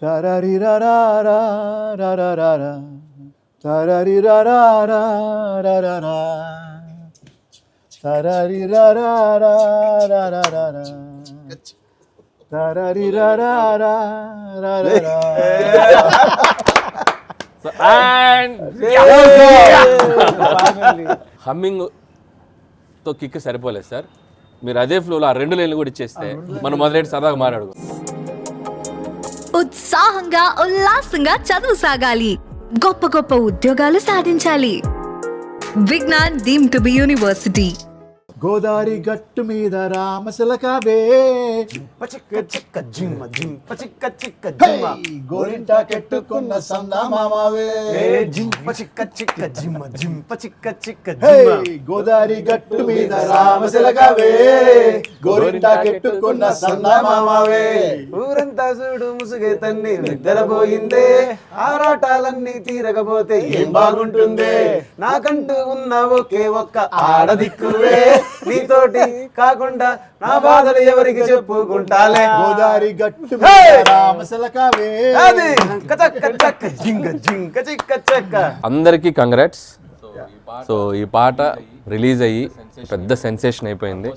Tararirarar, tararirarar, tararirarar, tararirarar. So, and humming తో kick సరిపోలేదు sir. మీరు అదే ఫ్లోలో ఆ 2 లైన్లు కూడా ఇచ్చేస్తే మనం మొదలెట్టి సరదాగా మాట్లాడుకో. ఉత్సాహంగా ఉల్లాసంగా చదువు సాగాలి, గొప్ప గొప్ప ఉద్యోగాలు సాధించాలి. Vignan deemed to be university. Godari గట్టు మీద రామశిలకవే గోరింటా కెట్టుకున్న సందామావే. గోదారి గట్టు మీద రామశిలకవే గోరింటా కెట్టుకున్న సందామావే. ఊరంతా చూడు ముసుగే తన్ని నిద్రపోయిందే, ఆరాటాలన్నీ తీరకపోతే ఏం బాగుంటుందే, నాకంటూ ఉన్న ఒకే ఒక్క ఆడదిక్కువే, నీతోటి కాకుండా నా బాధలు ఎవరికి చెప్పుకుంటాలే. గోదారి గట్టు రామశిలకవే. అందరికీ కంగ్రాట్స్. సో ఈ పాట రిలీజ్ అయ్యి పెద్ద సెన్సేషన్ అయిపోయింది.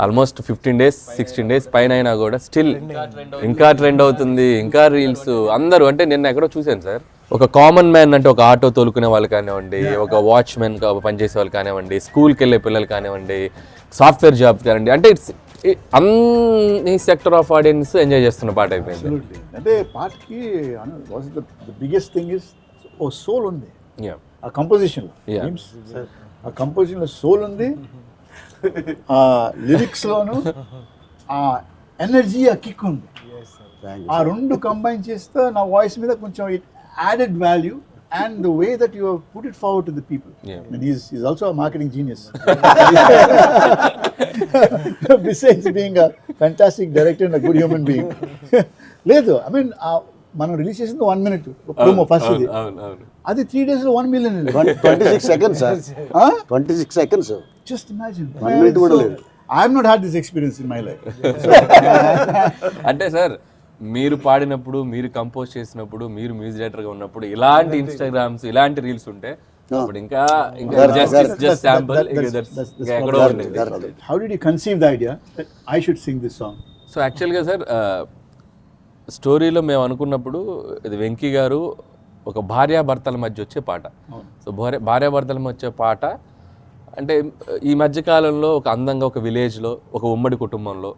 ఆల్మోస్ట్ 15 days 16 days పైన అయినా కూడా స్టిల్ ఇంకా ట్రెండ్ అవుతుంది, ఇంకా రీల్స్. అందరూ అంటే నిన్న ఎక్కడో చూశాను సార్, ఒక కామన్ మ్యాన్ అంటే ఒక ఆటో తోలుకునే వాళ్ళు కానివ్వండి, ఒక వాచ్మెన్ పనిచేసే వాళ్ళు కానివ్వండి, స్కూల్కి వెళ్ళే పిల్లలు కానివ్వండి, సాఫ్ట్వేర్ జాబ్స్ కానివ్వండి, అంటే ఇట్స్ అన్ని సెక్టర్ ఆఫ్ ఆడియన్స్ ఎంజాయ్ చేస్తున్న పాట అయిపోయింది. అంటే పాటకి బిగ్గెస్ట్ థింగ్ ఇస్ ఓ సోల్ ఉంది ఆ కంపోజిషన్లో. ఆ కంపోజిషన్లో సోల్ ఉంది, ఆ లిరిక్స్లోను ఆ ఎనర్జీ, ఆ కిక్ ఉంది. ఆ 2 కంబైన్ చేస్తే నా వాయిస్ మీద కొంచెం it added value and the way that you have put it forward to the people. And he's also a marketing genius. Besides being a fantastic director and a good human being. లేదు, I mean మనం release చేసింది 1 minute promo first. ఇది అది 3 days లో 1 million. 26 seconds sir. 26 seconds sir. Just imagine. 1 minute కూడా లేదు. I have not had this experience in my life. అంటే sir, మీరు పాడినప్పుడు, మీరు కంపోజ్ చేసినప్పుడు, మీరు మ్యూజిక్ డైరెక్టర్గా ఉన్నప్పుడు ఇలాంటి ఇన్స్టాగ్రామ్స్, ఇలాంటి రీల్స్ ఉంటే అప్పుడు ఇంకా జస్ట్ శాంపుల్ ఎక్కడో ఉండేది. How did you conceive the idea that I should sing this song? So యాక్చువల్గా సార్, స్టోరీలో మేము అనుకున్నప్పుడు ఇది వెంకీ గారు ఒక భార్యాభర్తల మధ్య వచ్చే పాట. సో భార్యాభర్తల మధ్య వచ్చే పాట అంటే ఈ మధ్యకాలంలో ఒక అందంగా ఒక విలేజ్లో, ఒక ఉమ్మడి కుటుంబంలో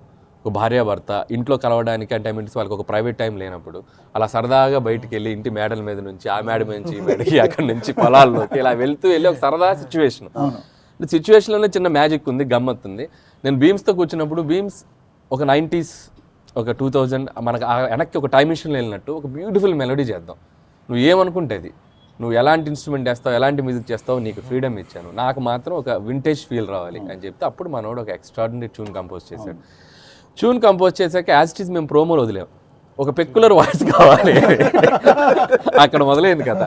ఒక భార్యాభర్త ఇంట్లో కలవడానికి అంటే మీన్స్ వాళ్ళకి ఒక ప్రైవేట్ టైం లేనప్పుడు అలా సరదాగా బయటికి వెళ్ళి ఇంటి మేడల మీద నుంచి ఆ మేడ నుంచి ఈ మేడకి, అక్కడి నుంచి పొలాల్లోకి ఇలా వెళ్ళి ఒక సరదా సిచ్యువేషన్లోనే చిన్న మ్యాజిక్ ఉంది, గమ్మత్ ఉంది. నేను బీమ్స్తో కూర్చున్నప్పుడు బీమ్స్ ఒక 90s, ఒక 2000 మనకు వెనక్కి ఒక టైం మిషన్లో వెళ్ళినట్టు ఒక బ్యూటిఫుల్ మెలోడీ చేద్దాం, నువ్వు ఏమనుకుంటే అది, నువ్వు ఎలాంటి ఇన్స్ట్రుమెంట్ చేస్తావు, ఎలాంటి మ్యూజిక్ చేస్తావు, నీకు ఫ్రీడమ్ ఇచ్చాను, నాకు మాత్రం ఒక వింటేజ్ ఫీల్ రావాలి అని చెప్తే అప్పుడు మనోడు ఒక ఎక్స్ట్రాడినరీ ట్యూన్ కంపోజ్ చేశాడు. ట్యూన్ కంపోజ్ చేశాక యాజ్ ఇట్ ఈజ్ మేము ప్రోమోలు వదిలేం, ఒక పెక్యులర్ వాయిస్ కావాలి, అక్కడ మొదలైంది కదా.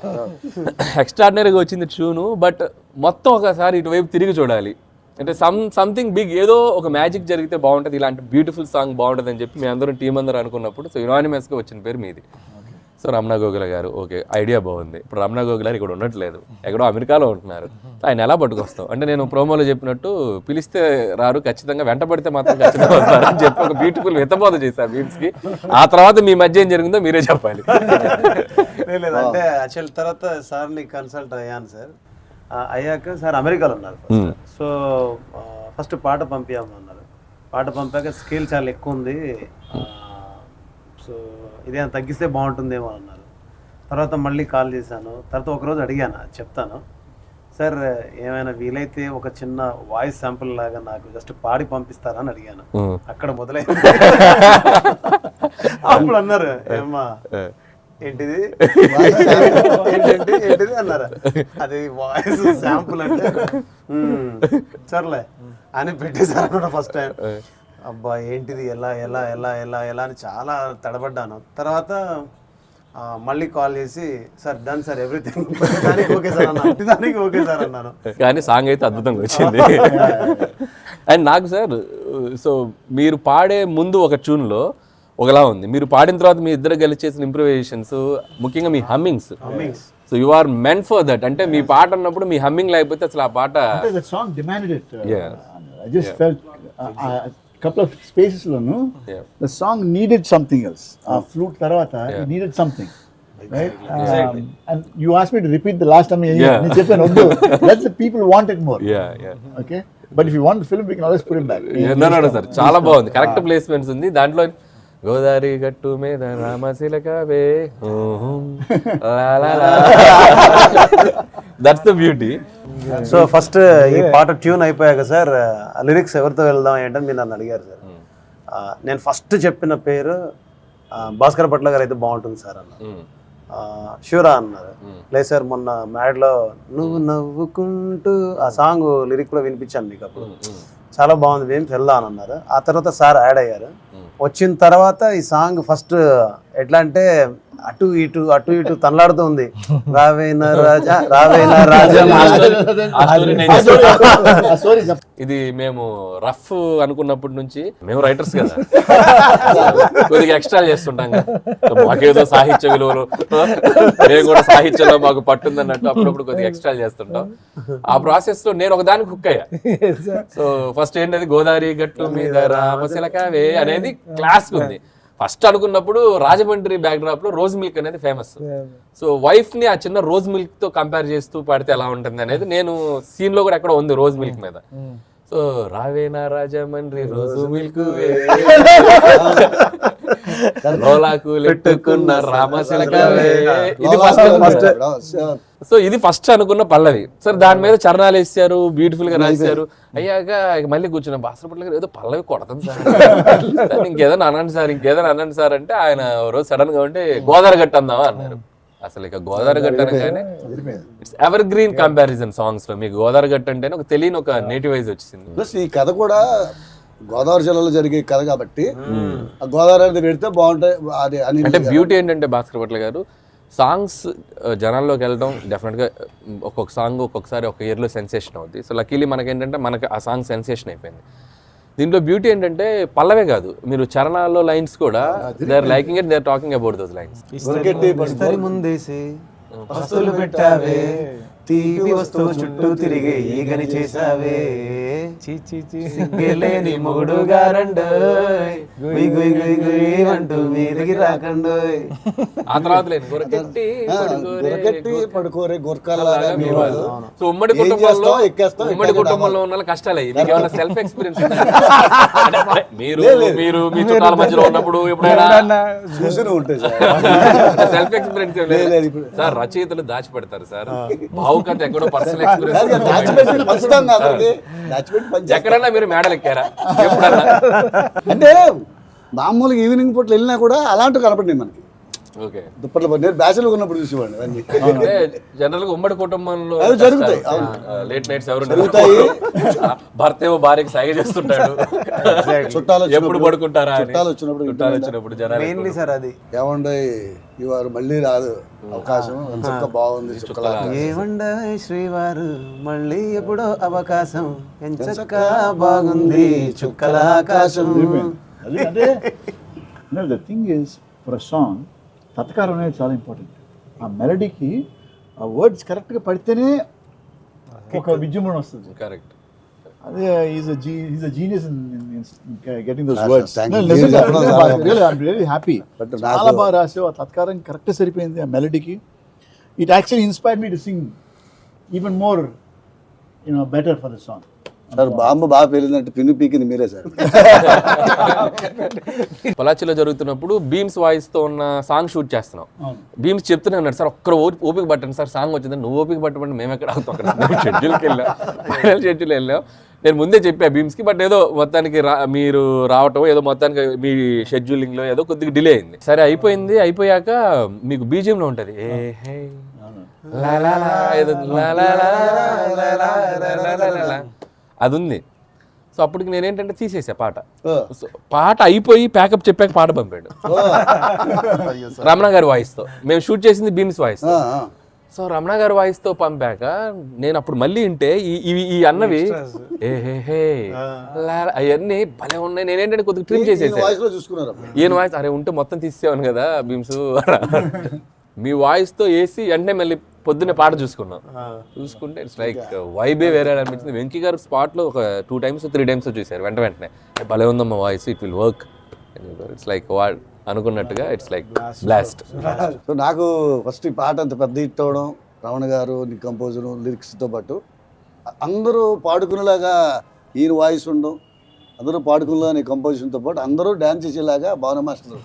ఎక్స్ట్రాడినరీగా వచ్చింది ట్యూను, బట్ మొత్తం ఒకసారి ఇటువైపు తిరిగి చూడాలి అంటే సంథింగ్ బిగ్, ఏదో ఒక మ్యాజిక్ జరిగితే బాగుంటుంది, ఇలాంటి బ్యూటిఫుల్ సాంగ్ బాగుంటుంది అని చెప్పి మేము అందరం టీం అందరూ అనుకున్నప్పుడు సో యునానిమస్గా వచ్చిన పేరు మీది. సో రమణ గోగుల గారు, ఓకే ఐడియా బాగుంది. ఇప్పుడు రమణ గోగుల గారు ఇక్కడ ఉండట్లేదు, ఎక్కడో అమెరికాలో ఉంటున్నారు, ఆయన ఎలా పట్టుకొస్తాం అంటే నేను ప్రోమోలో చెప్పినట్టు పిలిస్తే రారు, ఖచ్చితంగా వెంటబడితే మాత్రం ఖచ్చితంగా వస్తారు అని చెప్పి ఒక బ్యూటిఫుల్ హితబోధ చేశారు బీమ్స్కి. ఆ తర్వాత మీ మధ్య ఏం జరిగిందో మీరే చెప్పాలి. లేదంటే యాక్చువల్ తర్వాత సార్ని కన్సల్ట్ అయ్యాను సార్. అయ్యాక సార్ అమెరికాలో ఉన్నారు. సో ఫస్ట్ పాట పంపించామన్నారు. పాట పంపాక స్కేల్ చాలా ఎక్కువ ఉంది, సో ఇదేమైనా తగ్గిస్తే బాగుంటుందేమో అన్నారు. తర్వాత మళ్ళీ కాల్ చేశాను. తర్వాత ఒకరోజు అడిగాను, చెప్తాను సార్ ఏమైనా వీలైతే ఒక చిన్న వాయిస్ శాంపుల్ లాగా నాకు జస్ట్ పాడి పంపిస్తారా అని అడిగాను. అక్కడ మొదలైంది. అప్పుడు అన్నారు, ఏమ్మా ఏంటిది ఏంటిది అన్నారా, అది వాయిస్ శాంపుల్ అంటే సర్లే అని పెట్టేశారు ఫస్ట్ టైం. అబ్బా ఏంటిది, ఎలా ఎలా ఎలా ఎలా ఎలా అని చాలా తడబడ్డాను. తర్వాత మళ్ళీ కాల్ చేసి సార్ డన్ సార్ ఎవ్రీథింగ్, దానికి ఓకే సార్ అన్నా, దానికి ఓకే సార్ అన్నాను. కానీ సాంగ్ అయితే అద్భుతంగా వచ్చింది. అండ్ నాకు సార్, సో మీరు పాడే ముందు ఒక ట్యూన్లో ఒకలా ఉంది. మీరు పాడిన తర్వాత మీ ఇద్దరు కలిసి చేసిన ఇంప్రూవైజేషన్స్, ముఖ్యంగా మీ hummings, so you are meant for that. అంటే మీ పాట అన్నప్పుడు మీ హమ్మింగ్ లేకపోతే అసలు ఆ పాట That song demanded it. Yeah. I just felt a couple of spaces lono the song needed something else. Flute tarvata it needed something. Right? And you asked me to repeat the last time. నేను చెప్పాను వద్దు. Let the people want it more. Okay? But if you want the film, we can always put it back. No, sir. చాలా బాగుంది, correct placements ఉంది దాంట్లో. గోదావరి గట్టు మీద రామశిలకవే, that's the beauty. So first ఈ పాట ట్యూన్ అయిపోయాక సార్ లిరిక్స్ ఎవరితో వెళ్దాం ఏంటని మీరు నన్ను అడిగారు సార్. నేను ఫస్ట్ చెప్పిన పేరు భాస్కర్ భట్ల గారు అయితే బాగుంటుంది సార్ అన్న. షూరా అన్నారు. లేదు సార్ మొన్న మ్యాడ్లో నువ్వు నవ్వుకుంటూ ఆ సాంగ్ లిరిక్ కూడా వినిపించాను మీకు, అప్పుడు చాలా బాగుంది, మేము వెళ్దాం అని అన్నారు. ఆ తర్వాత సార్ యాడ్ అయ్యారు. వచ్చిన తర్వాత ఈ సాంగ్ ఫస్ట్ ఎట్లా అంటే అటు ఇటు తనలాడుతూ ఉంది. రావేనా రాజా రావేనా రాజా. ఇది మేము రఫ్ అనుకున్నప్పటి నుంచి, మేము రైటర్స్ కదా, కొద్దిగా ఎక్స్ట్రా చేస్తుంటాం కదా, మాకేదో సాహిత్య విలువలు, మేము కూడా సాహిత్యంలో మాకు పట్టుంది అన్నట్టు అప్పుడప్పుడు కొద్దిగా ఎక్స్ట్రా చేస్తుంటాం. ఆ ప్రాసెస్ లో నేను ఒకదానికి హుక్ అయ్యా. సో ఫస్ట్ ఏంటది, గోదావరి గట్టు మీద రామశిలకవే అనేది క్లాస్ ఉంది. ఫస్ట్ అనుకున్నప్పుడు రాజమండ్రి బ్యాక్ డ్రాప్ లో రోజ్ మిల్క్ అనేది ఫేమస్. సో వైఫ్ ని ఆ చిన్న రోజ్ మిల్క్ తో కంపేర్ చేస్తూ పాడితే ఎలా ఉంటుంది అనేది నేను సీన్ లో కూడా ఎక్కడ ఉంది రోజ్ మిల్క్ మీద. సో రావేనా రాజమండ్రి రోజు మిల్క్ రోలాకు లెట్టుకున్న రామశిలకవే, ఇది ఫస్ట్. సో ఇది ఫస్ట్ అనుకున్న పల్లవి. సార్ దాని మీద చరణాలు వేసారు, బ్యూటిఫుల్ గా రాశారు. అయ్యాక మళ్ళీ కూర్చున్న భాస్కర్ భట్ల గారు ఏదో పల్లవి కొడతాం సార్, ఇంకేదైనా అనండి సార్ అంటే ఆయన రోజు సడన్ గా ఉంటే గోదావరి గట్టు అందామా అన్నారు. అసలు ఇక గోదావరి గట్టు అనగానే it's ever green comparison songs లో. మీకు గోదావరి గట్టు అంటేనే ఒక తెలియని ఒక నేటివైజ్ వచ్చింది. ప్లస్ ఈ కథ కూడా గోదావరి జిల్లాలో జరిగే కథ కాబట్టి ఆ గోదావరి అనేది పెడితే బాగుంటాయి. అది అంటే బ్యూటీ ఏంటంటే భాస్కర్ భట్ల గారు సాంగ్స్ జనాల్లోకి వెళ్ళడం డెఫినెట్గా ఒక్కొక్క సాంగ్ ఒక్కొక్కసారి ఒక ఇయర్లో సెన్సేషన్ అవుతుంది. సో లక్కీలీ మనకి ఆ సాంగ్ సెన్సేషన్ అయిపోయింది. దీంట్లో బ్యూటీ ఏంటంటే పల్లవే కాదు, మీరు చరణాల్లో లైన్స్ కూడా they are liking it, they are talking about those lines. ముందేసి వస్తువులు పెట్టావే, తీపి వస్తువు చుట్టూ తిరిగి ఈగని చేసావే, సిగ్గలేని మొగుడు గారండోయ్, గుయ్ గుయ్ గుయ్ గుయ్ అంటూ మీదికి రాకండోయ్. ఆ తర్వాత లేదు గొరకెట్టి పడుకోరే గొర్కాల. సో ఉమ్మడి కుటుంబంలో ఉన్న కష్టాలు మీకు ఏమైనా సెల్ఫ్ ఎక్స్పీరియన్స్ మీరు మీ చుట్టాల మధ్యలో ఉన్నప్పుడు ఎప్పుడైనా చూసి ఉంటాయి సెల్ఫ్ ఎక్స్పీరియన్స్ సార్? రచయితలు దాచి పెడతారు సార్, భావుకథ ఎక్కడో పర్సనల్ ఎక్స్పీరియన్స్. ఎక్కడన్నా మీరు మేడలు ఎక్కారా ఎప్పుడన్నా? అంటే మామూలుగా ఈవినింగ్ పూట వెళ్ళినా కూడా అలాంటివి కనపడింది మనకి. ఓకే, దుప్పట్లో నేను బ్యాచులర్ ఉన్నప్పుడు చూసేవాడిని అవన్నీ. అంటే జనరల్ గా ఉమ్మడి కుటుంబంలో జరుగుతాయి, లేట్ నైట్స్ ఎవరు జరుగుతాయి, భర్త ఏమో భార్యకి సైగ చేస్తుంటాడు, చుట్టాలు ఎప్పుడు పడుకుంటారా, చుట్టాలు వచ్చినప్పుడు జనాలు సార్ అది ఏమండే ఇవారు మళ్ళీ రాదు అవకాశం, చుక్క బాగుంది చుక్కలా ఏమండే శ్రీవారు మళ్ళీ ఎప్పుడో అవకాశం, ఎంచక్క బాగుంది చుక్కల ఆకాశం. అంటే the thing is, for a song తత్కారం అనేది చాలా ఇంపార్టెంట్. ఆ మెలడీకి ఆ వర్డ్స్ కరెక్ట్గా పడితేనే ఒక విజృంభణ వస్తుంది. కరెక్ట్. అదే is a genius in getting those Thank words. you. I'm really happy. చాలా బాగా రాసావు, ఆ తత్కారం కరెక్ట్గా సరిపోయింది ఆ మెలడీకి. It actually inspired me to sing even more better for the song. Sir bomb బాగా పేలిందంటే పిన్ను పీకింది మీరే సార్. పొలాచిలో జరుగుతున్నప్పుడు బీమ్స్ వాయిస్ తో ఉన్న సాంగ్ షూట్ చేస్తున్నాం. బీమ్స్ చెప్తూనే ఉన్నాడు, సార్ ఒక్కరు ఓపిక పట్టండి సార్, సాంగ్ వచ్చింది. నువ్వు ఓపిక పట్టమంటే మేము ఎక్కడ అవుతాం, అక్కడ షెడ్యూల్కి వెళ్ళాం, ఫైనల్ షెడ్యూల్ వెళ్ళాం. నేను ముందే చెప్పా బీమ్స్కి, బట్ ఏదో మొత్తానికి మీరు రావటం ఏదో మొత్తానికి మీ షెడ్యూలింగ్లో ఏదో కొద్దిగా డిలే అయింది. సరే అయిపోయింది. అయిపోయాక మీకు బీజియంలో ఉంటుంది అది ఉంది. సో అప్పటికి నేనేంటంటే తీసేసా పాట. పాట అయిపోయి ప్యాకప్ చెప్పాక పాట పంపాడు రమణ గారి వాయిస్తో. మేము షూట్ చేసింది బీమ్స్ వాయిస్. సో రమణ గారి వాయిస్తో పంపాక నేను అప్పుడు మళ్ళీ వింటే ఈ అన్నవి ఏ హే హే అవన్నీ భలే ఉన్నాయి. నేనేంటంటే కొద్దిగా ట్రిమ్ చేసేసాను. వాయిస్ లో చూసుకున్నారు ఈయన వాయిస్ అరే ఉంటే మొత్తం తీసేవాను కదా భీమ్స్. మీ వాయిస్తో వేసి వెంటనే మళ్ళీ పొద్దున్నే పాట చూసుకుంటే ఇట్స్ లైక్ వైబే వేరే అనిపించింది. వెంకీ గారు స్పాట్లో ఒక 2 times 3 times చూశారు వెంటనే భలే ఉందమ్మా voice, it will work. It's like వాడ్ అనుకున్నట్టుగా ఇట్స్ లైక్ బ్లాస్ట్. సో నాకు ఫస్ట్ ఈ పాట అంత పెద్ద హిట్ అవ్వడం, రమణ గారు కంపోజరు లిరిక్స్తో పాటు అందరూ పాడుకునేలాగా ఈయన వాయిస్ ఉండడం, అందరూ పాడుకునేలా కంపోజిషన్తో పాటు అందరూ డ్యాన్స్ చేసేలాగా భావన మాస్టర్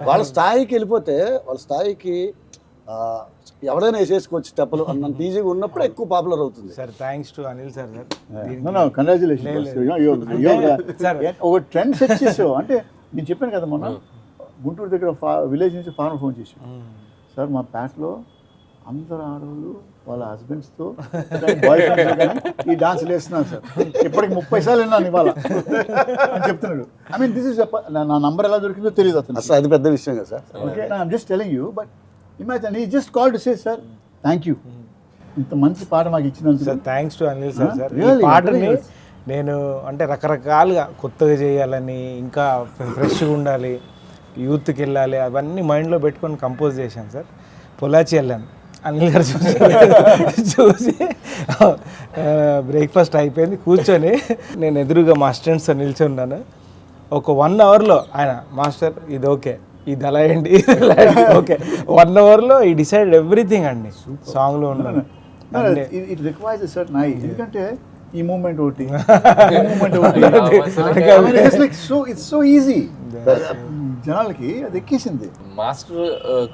వాళ్ళ స్థాయికి వెళ్ళిపోతే వాళ్ళ స్థాయికి ఎవడైనా వేసేసుకోవచ్చు స్టెప్పులు అన్నంత ఈజీగా ఉన్నప్పుడు ఎక్కువ పాపులర్ అవుతుంది. Sir thanks to Anil sir. Congratulations. ఒక ట్రెండ్ సెట్ చేసావు. అంటే నేను చెప్పాను కదా మొన్న గుంటూరు దగ్గర విలేజ్ నుంచి ఫార్మర్ ఫోన్ చేసి, సార్ మా ప్యాట్లో అందరు ఆడవాళ్ళు వాళ్ళ హస్బెండ్స్తో బాయ్ ఫ్రెండ్స్ కానీ ఈ డాన్స్ వేస్తున్నాను సార్, ఇప్పటికి 30 సార్లు విన్నాను ఇవాళ అని చెప్తున్నాడు. ఐ మీన్ దిస్ ఇస్ నా నంబర్ ఎలా దొరికిందో తెలియదు అతను. అసలు అది పెద్ద విషయం కదా sir. Okay, I'm just telling you. But imagine he just call to say sir thank you, ఇంత మంచి పాట మాకు ఇచ్చినందుకు. Sir thanks to Anil sir. Sir ఈ పాటని నేను అంటే రకరకాలుగా కొత్తగా చేయాలని, ఇంకా ఫ్రెష్గా ఉండాలి, యూత్కి వెళ్ళాలి, అవన్నీ మైండ్లో పెట్టుకొని కంపోజ్ చేశాను సార్. పొలాచి వెళ్ళాను, అనిల్ గారు చూసి బ్రేక్ఫాస్ట్ అయిపోయింది, కూర్చొని నేను ఎదురుగా మా స్టూడెంట్స్తో నిల్చున్నాను. ఒక 1 hourలో ఆయన మాస్టర్ ఇది ఓకే, ఇది అలా ఏంటి, ఓకే 1 hourలో ఈ డిసైడ్ ఎవ్రీథింగ్ అండి సాంగ్లో ఉన్నాను. It requires a certain I, ఎందుకంటే ఈ మూమెంట్ ఒకటి ఇట్స్ సో ఈజీ, జనాలకి అది ఎక్కేసింది. మాస్టర్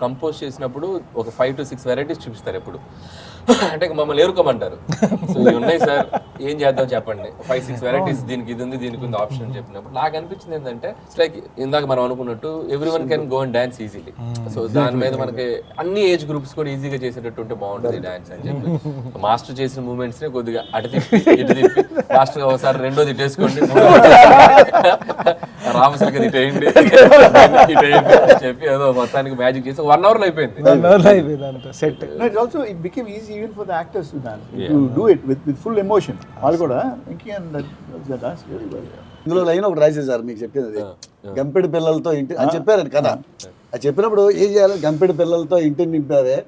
కంపోజ్ చేసినప్పుడు ఒక 5 to 6 వెరైటీస్ చూపిస్తారు ఎప్పుడు. అంటే మమ్మల్ని ఏరుకోమంటారు. సో ఇవి ఉన్నాయి సార్, ఏం చేద్దాం చెప్పండి, 5-6 వెరైటీస్, దీనికి ఇది ఉంది, దీనికి ఉంది ఆప్షన్ అని చెప్పినప్పుడు నాకు అనిపించింది ఏంటంటే ఇట్స్ లైక్ ఇందాక మనం అనుకున్నట్టు every one can go and dance easily. So దాని మీద మనకి అన్ని ఏజ్ గ్రూప్స్ కూడా ఈజీగా చేసేటట్టు ఉంటే బాగుంటుంది డాన్స్ అని చెప్పి మాస్టర్ చేసిన మూమెంట్స్ ని కొద్దిగా అటు తిప్పి ఇటు తిప్పి లాస్ట్ ఒకసారి రెండోది ఇటేసుకోండి, రామసరిగా ఇటేయండి అని చెప్పి ఏదో మొత్తానికి మ్యాజిక్ చేసి 1 hourలో అయిపోయింది. 1 hourలో అయిపోయింది అంత set. It also it became easy even for the actors to dance. To do it with full emotion. వాళ్ళు కూడా Venki and that dance very well. ఇందులో లైన్ ఒకటి రాసేది సార్, మీకు చెప్పేది అది గంపెడి పిల్లలతో ఇంటి అది చెప్పారండి కదా. అది చెప్పినప్పుడు ఏం చేయాలి, గంపెడి పిల్లలతో ఇంటిని నింపావే,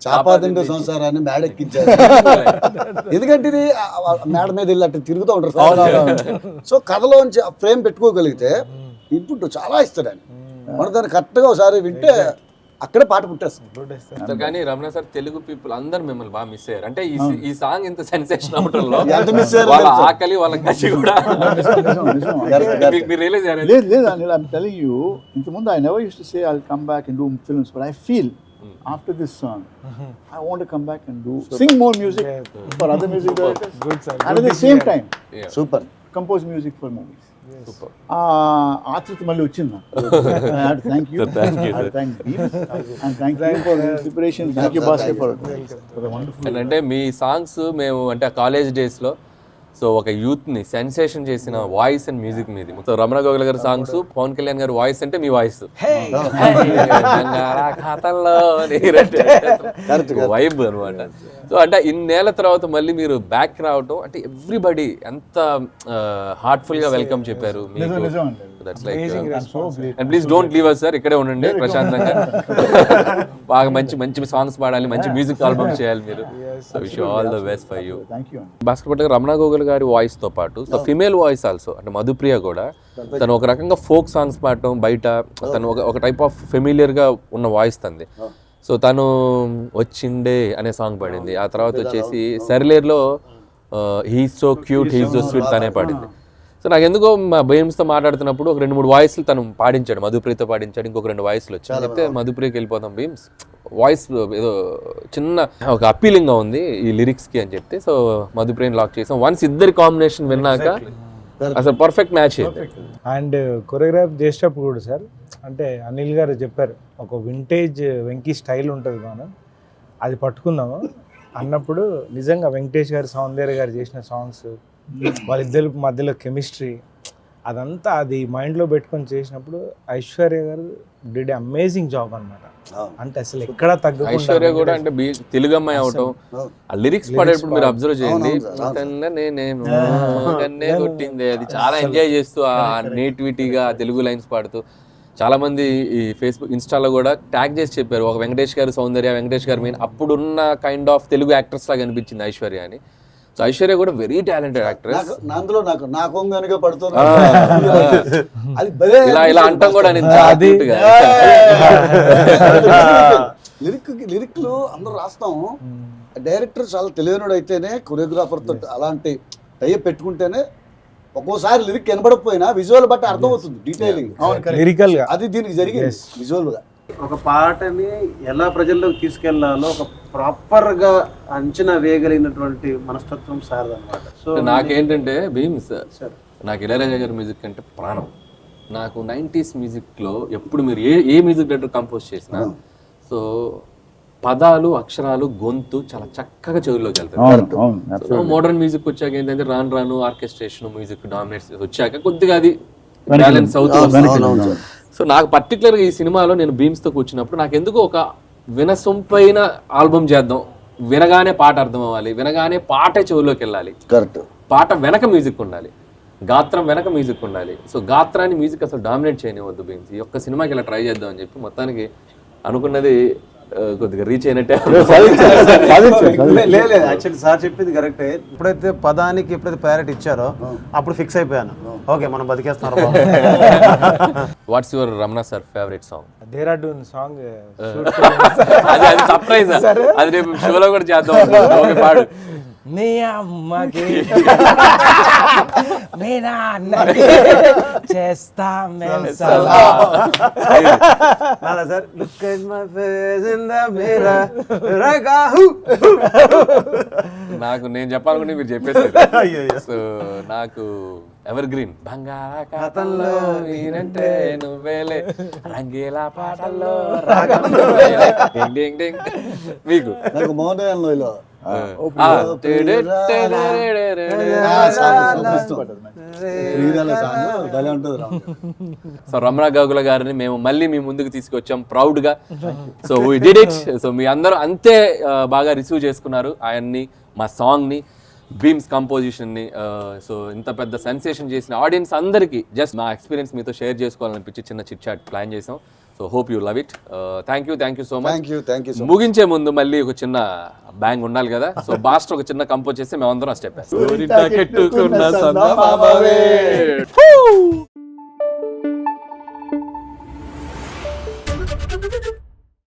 చాపాదిండు సంసారాన్ని మేడెక్కించారు. ఎందుకంటే ఇది మేడ మీద వెళ్ళి అట్లా తిరుగుతూ ఉంటారు. సో కథలోంచి ఆ ఫ్రేమ్ పెట్టుకోగలిగితే ఇన్పుట్ చాలా ఇస్తాడు ఆయన. మనం దాన్ని కరెక్ట్గా ఒకసారి వింటే అక్కడే పాట పుట్టేస్తుంది. కానీ రమణ సార్ తెలుగు పీపుల్ అందరు మిమ్మల్ని బాగా మిస్ అయ్యారు. అంటే ఈ సాంగ్ ఇంత సెన్సేషన్ అవడంలో వాళ్ళ ఆకలి వాళ్ళ కసి కూడా మీరు రియలైజ్ అయ్యారు. లేదు Anil, I'm telling you, ఇంతకుముందు I never used to say I'll come back and do films, but I feel after this song I want to come back and sing more music for other music directors. Good sir. And at the same time super compose music for movies. ఆతృత మళ్ళీ వచ్చింది. Thank you thank you and thank you for inspiration. Thank you Bhaskar for wonderful. అంటే మీ songs మేము అంటే college డేస్లో so ఒక యూత్ని sensation చేసిన వాయిస్ అండ్ మ్యూజిక్ మీది. మొత్తం రమణ గోగుల గారి సాంగ్స్, పవన్ కళ్యాణ్ గారి వాయిస్ అంటే మీ వాయిస్ ఖాతాల్లో వైబ్ అనమాట. సో అంటే ఇన్నేళ్ల తర్వాత మళ్ళీ మీరు బ్యాక్ రావటం అంటే ఎవ్రీబడి ఎంత హార్ట్ఫుల్ గా వెల్కమ్ చెప్పారు మీకు. That's like and please don't leave us sir, ఇక్కడే ఉండండి ప్రశాంతంగా. బాగా మంచి మంచి సాంగ్స్ పాడాలి, మంచి మ్యూజిక్ ఆల్బమ్ చేయాలి మీరు. So wish you all the best for you. Bhaskar Ramana Gogul గారి వాయిస్ తో పాటు సో ఫిమేల్ వాయిస్ ఆల్సో అంటే మధుప్రియ కూడా తను ఒక రకంగా ఫోక్ సాంగ్స్ పాడటం, బయట తను ఒక టైప్ ఆఫ్ ఫెమిలియర్ గా ఉన్న వాయిస్ తంది. సో తను వచ్చిండే అనే సాంగ్ పాడింది. ఆ తర్వాత వచ్చేసి సరిలేర్లో he's so cute he's so sweet తనే పాడింది. సో నాకు ఎందుకో మా భీమ్స్తో మాట్లాడుతున్నప్పుడు ఒక 2-3 వాయిస్లు తను పాడించాడు, మధుప్రియతో పాడించాడు, ఇంకొక 2 వాయిస్లు వచ్చాయి. చెప్తే మధుప్రియకి వెళ్ళిపోతాం భీమ్స్, వాయిస్ ఏదో చిన్న ఒక అప్పీలింగ్గా ఉంది ఈ లిరిక్స్కి అని చెప్తే సో మధుప్రియని లాక్ చేసాం. వన్స్ ఇద్దరి కాంబినేషన్ విన్నాక అసలు పర్ఫెక్ట్ మ్యాచ్ అయింది. అండ్ కొరియోగ్రాఫ్ చేసేటప్పుడు కూడా సార్ అంటే అనిల్ గారు చెప్పారు ఒక వింటేజ్ వెంకీ స్టైల్ ఉంటుంది మనం అది పట్టుకుందాము అన్నప్పుడు నిజంగా వెంకటేష్ గారు, సౌందర్య గారు చేసిన సాంగ్స్, వాళ్ళిద్దరి మధ్యలో కెమిస్ట్రీ అదంతా అది మైండ్లో పెట్టుకొని చేసినప్పుడు ఐశ్వర్య గారు డిడ్ అమేజింగ్ జాబ్ అనమాట. అంటే అసలు ఎక్కడ తగ్గకుండా ఐశ్వర్య కూడా అంటే తెలుగు అమ్మాయి అవటం, ఆ లిరిక్స్ పాడేటప్పుడు మీరు అబ్జర్వ్ చేయండి, నేను కన్నే కొట్టింది, అది చాలా ఎంజాయ్ చేస్తూ ఆ నేటివిటీగా తెలుగు లైన్స్ పాడుతూ. చాలా మంది ఈ ఫేస్బుక్ ఇన్స్టాలో కూడా ట్యాగ్ చేసి చెప్పారు, ఒక వెంకటేష్ గారు సౌందర్య, వెంకటేష్ గారు మెయిన్ అప్పుడున్న కైండ్ ఆఫ్ తెలుగు యాక్ట్రెస్ లాగా అనిపించింది ఐశ్వర్య అని. సో ఐశ్వర్య కూడా వెరీ టాలెంటెడ్ యాక్ట్రెస్. అందులో నాకు కనుక పడుతున్నా ఇలా అంటాం కూడా లిరిక్లు అందరూ రాస్తాం. డైరెక్టర్ చాలా తెలియనుడు అయితేనే, కొరియోగ్రాఫర్ తో అలాంటి టైప్ పెట్టుకుంటేనే ఒక్కోసారి లిరిక్ కనబడకపోయినా విజువల్ బట్టి అర్థమవుతుంది డీటెయిలింగ్ లిరికల్ గా. అది దీనికి జరిగింది విజువల్ గా. ఒక పాటని ఎలా ప్రజల్లోకి తీసుకెళ్లాలో ఒక ప్రాపర్ గా అంచనా వేయగలిగినటువంటి మనస్తత్వం సార్ అన్నమాట. సో నాకేంటంటే భీమ్స్, నాకు ఇళయరాజా గారి మ్యూజిక్ అంటే ప్రాణం. నాకు 90s మ్యూజిక్లో ఎప్పుడు మీరు ఏ మ్యూజిక్ డైరెక్టర్ కంపోజ్ చేసినా సో పదాలు, అక్షరాలు, గొంతు చాలా చక్కగా చెవుల్లోకి వెళ్తాయి. మోడర్న్ మ్యూజిక్ వచ్చాక ఏంటంటే రాను ఆర్కెస్ట్రేషన్, మ్యూజిక్ డామినేట్స్ వచ్చాక కొద్దిగా అది బ్యాలెన్స్ అవుతుంది. సో నాకు పర్టికులర్గా ఈ సినిమాలో నేను భీమ్స్తో కూర్చున్నప్పుడు నాకు ఎందుకు ఒక వినసొంపైన ఆల్బమ్ చేద్దాం, వినగానే పాట అర్థం అవ్వాలి, వినగానే పాటే చెవుల్లోకి వెళ్ళాలి, కరెక్ట్, పాట వెనక మ్యూజిక్ ఉండాలి, గాత్రం వెనక మ్యూజిక్ ఉండాలి. సో గాత్రాన్ని మ్యూజిక్ అసలు డామినేట్ చేయనివద్దు భీమ్స్, ఈ ఒక్క సినిమాకి ఇలా ట్రై చేద్దాం అని చెప్పి మొత్తానికి అనుకున్నది కొద్దిగా రీచ్ అయినట్టే. లేదు యాక్చువల్లీ సార్ చెప్పింది కరెక్టే. ఎప్పుడైతే పదానికి ఎప్పుడైతే ప్రయారిటీ ఇచ్చారో అప్పుడు ఫిక్స్ అయిపోయాను, ఓకే మనం బతికేస్తున్నారు. What's your Ramana sir favourite song? Dehradun song అది సర్ప్రైజ్, అది రేపు షోలో కూడా చేద్దాం. పాడు. నీ అమ్మకి మీ నాన్నకి చేస్తా sir look at my face in the mirror. నాకు నేను చెప్పాలనుకుంటే మీరు చెప్పేసారు. సో నాకు ఎవర్ గ్రీన్ బంగాళాఖాతంలో నేనంటే నువ్వేలే, రంగీలా పాటల్లో మీకు నాకు మోహన్ సో రమణ గోగుల గారిని మేము మళ్ళీ మీ ముందుకు తీసుకొచ్చాం ప్రౌడ్ గా. So we did it. So మీ అందరూ అంతే బాగా రిసీవ్ చేసుకున్నారు ఆయన్ని, మా సాంగ్ ని, భీమ్స్ కంపోజిషన్ ని. సో ఇంత పెద్ద సెన్సేషన్ చేసిన ఆడియన్స్ అందరికి జస్ట్ మా ఎక్స్పీరియన్స్ మీతో షేర్ చేసుకోవాలనిపించి చిన్న చిట్ చాట్ ప్లాన్ చేసాం. So hope you love it. Thank you so much. ముగించే ముందు మళ్ళీ ఒక చిన్న బ్యాంగ్ ఉండాలి కదా. సో బాస్టర్ ఒక చిన్న కంపోజ్ చేసి మేమందరం స్టెప్